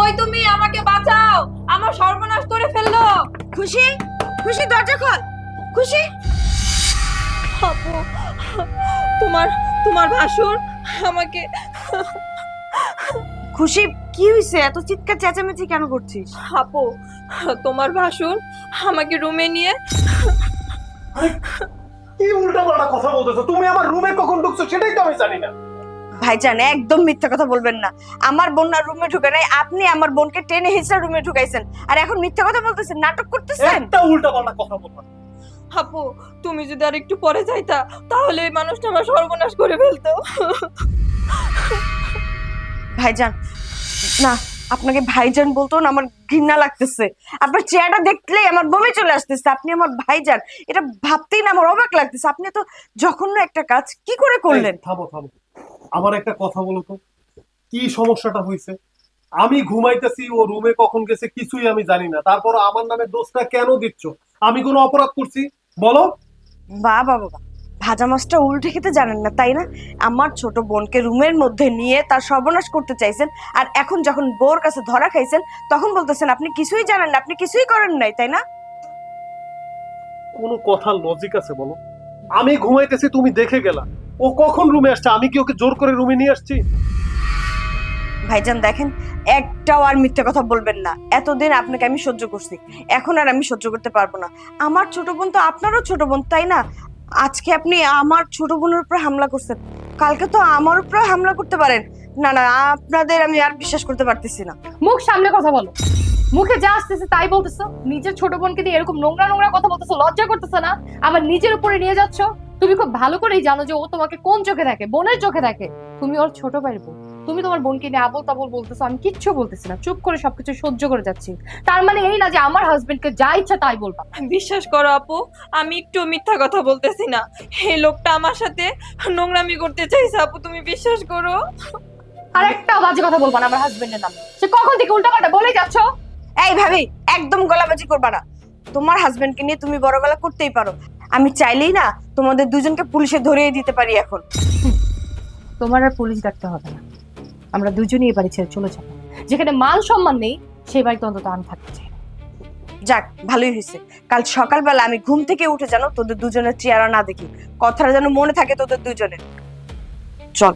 কই তুমি? আমাকে বাঁচাও, আমার সর্বনাশ করে ফেললো। খুশি, খুশি দরজা খোল। খুশি, আপু, তোমার তোমার ভাসুর আমাকে। খুশি কি হইছে? এত চিৎকার চেঁচামেচি কেন করছিস? আপু, তোমার ভাসুর আমাকে রুমে নিয়ে। কি উল্টাপাল্টা কথা বলতেছো তুমি? আমার রুমে কখন ঢুকছো সেটাই তো আমি জানি না। ভাইজান একদম মিথ্যা কথা বলবেন না। আমার বোন আর রুমে ঢুকে নাই, আপনি আমার বোনকে টেনে হিঁচড়ে রুমে ঢুকাইছেন, আর এখন মিথ্যা কথা বলতেছেন, নাটক করতেছেন। একটা উল্টাপাল্টা কথা বলবা না। আপু, তুমি যদি আর একটু পরে যাইতা তাহলে এই মানুষটা আমার সর্বনাশ করে ফেলতো। ভাইজান না, আপনাকে ভাইজান বলতো না, আমার ঘৃণা লাগতেছে। আপনার চেহারাটা দেখলেই আমার বমি চলে আসতেছে। আপনি আমার ভাইজান, এটা ভাবতেই না আমার অবাক লাগতেছে। আপনি তো জঘন্য একটা কাজ কি করে করলেন? এই, থামো থামো, আমার একটা কথা বলো তো, কি সমস্যাটা হয়েছে? আমি ঘুমাইতেছি, ও রুমে কখন গেছে কিছুই আমি জানি না, তারপর আমার নামে দোষটা কেন দিচ্ছ? আমি কোনো অপরাধ করছি বলো? বাবা বাবা, ভাজা মাছটা উল্টে খেতে জানেন না তাই না? আমার ছোট বোনকে রুমের মধ্যে নিয়ে তার সর্বনাশ করতে চাইছেন, আর এখন যখন বোর কাছে ধরা খাইছেন তখন বলতেছেন আপনি কিছুই জানেন না, আপনি কিছুই করেন নাই, তাই না? কোনো কথার লজিক আছে বলো? আমি ঘুমাইতেছি, তুমি দেখে গেলা, ও কখন রুমে আসছে? আমি কি ওকে জোর করে রুমে নিয়ে আসছি? ভাইজান দেখেন, একটাও আর মিথ্যে কথা বলবেন না। এতদিন আপনাকে আমি সহ্য করছি, এখন আর আমি সহ্য করতে পারবো না। আমার ছোট বোন তো আপনারও ছোট বোন, তাই না? আজকে আপনি আমার ছোট বোনের উপর হামলা করছেন, কালকে তো আমার উপর হামলা করতে পারেন। না না, আপনাদের আমি আর বিশ্বাস করতে পারতেছি না। মুখ সামলে কথা বলো। মুখে যা আসতেছে তাই বলতেছো। নিজের ছোট বোনকে দিয়ে এরকম নোংরা নোংরা কথা বলতেছো, লজ্জা করতেছো না? আবার নিজের উপরে নিয়ে যাচ্ছ। তুমি খুব ভালো করেই জানো যে ও তোমাকে কোন চোখে দেখে, বোনের চোখে দেখে। তুমি ওর ছোট ভাইয়ের বোন, তুমি তোমার বোনকে নিয়ে আবোল তাবোল বলতেছো। আমি কিচ্ছু বলতেছি না, চুপ করে সবকিছু সহ্য করে যাচ্ছি। তার মানে এই না যে আমার হাজবেন্ডকে যা ইচ্ছা তাই বলবা। বিশ্বাস করো আপু, আমি একটু মিথ্যা কথা বলতেছি না। এই লোকটা আমার সাথে নোংরামি করতে চাইছে আপু, তুমি বিশ্বাস করো। আর একটা বাজে কথা বলবা না আমার হাজবেন্ডের নামে। সে কখন থেকে উল্টাপাল্টা বলেই যাচ্ছ। এই ভাবি, একদম গলাবাজি করবা না। তোমার হাজবেন্ডকে নিয়ে তুমি বড় গলা করতেই পারো, আমি চাইলেই না তোমাদের দুজনকে পুলিশে ধরিয়ে দিতে পারি এখন। তোমার আর পুলিশ ডাকতে হবে না, আমরা দুজনেই এই বাড়ি ছেড়ে চলে যাবো। যেখানে মান সম্মান নেই সেই বাড়িতে অন্তত আমি থাকতে চাই না। যাক, ভালোই হয়েছে। কাল সকালবেলা আমি ঘুম থেকে উঠে জানো তোদের দুজনের চেহারা না দেখি, কথাটা যেন মনে থাকে তোদের দুজনের। চল।